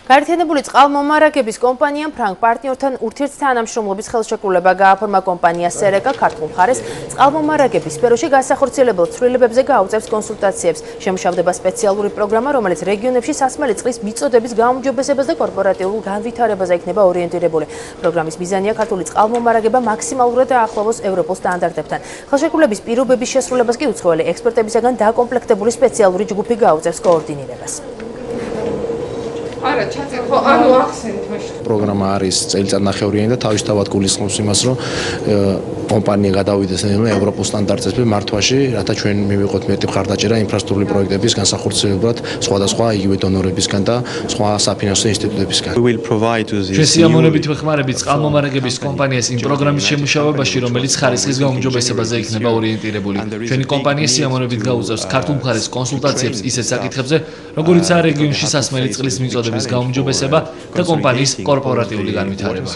გაერთიანებული წყალმომარაგების კომპანიამ ფრანგ პარტნიორთან ურთიერთთანამშრომლობის ხელშეკრულება გააფორმა. კომპანია სერეკა ქართულ მხარეს წყალმომარაგების სფეროში განსახორციელებელ ცვლილებებზე გაუწევს კონსულტაციებს. შემუშავდება სპეციალური პროგრამა, რომელიც რეგიონებში სასმელი წყლის მიწოდების გაუმჯობესებას და კორპორატიულ განვითარებაზე იქნება ორიენტირებული. პროგრამის მიზანია ქართული წყალმომარაგება მაქსიმალურად დაახლოვოს ევროპულ სტანდარტებთან. ხელშეკრულების პირობების შესრულებას კი უცხოელი ექსპერტებისაგან დაკომპლექტებული სპეციალური ჯგუფი გაუწევს координირებას. პროგრამა არის წელიწადნახევრიანი და თავისთავად გულისხმობს იმას, რომ კომპანია გადავიდეს ევროპულ სტანდარტებზე მართვაში, რათა ჩვენ მივიღოთ მეტი მხარდაჭერა ინფრასტრუქტურული პროექტების განსახორციელებლად სხვადასხვა იგივე დონორებისგან და სხვა საფინანსო ინსტიტუტებისგან. ჩვენ სიამოვნებით ვეხმარებით წყალმომარაგების კომპანიას იმ პროგრამის შემუშავებაში, რომელიც ხარისხის გაუმჯობესებაზე იქნება ორიენტირებული. ჩვენი კომპანია სიამოვნებით გაუწევს ქართულ მხარეს კონსულტაციებს ისეთ საკითხებზე, როგორიცაა რეგიონში სასმელი წყლის მიწოდების გაუმჯობესება და კომპანიის კორპორატიული განვითარება.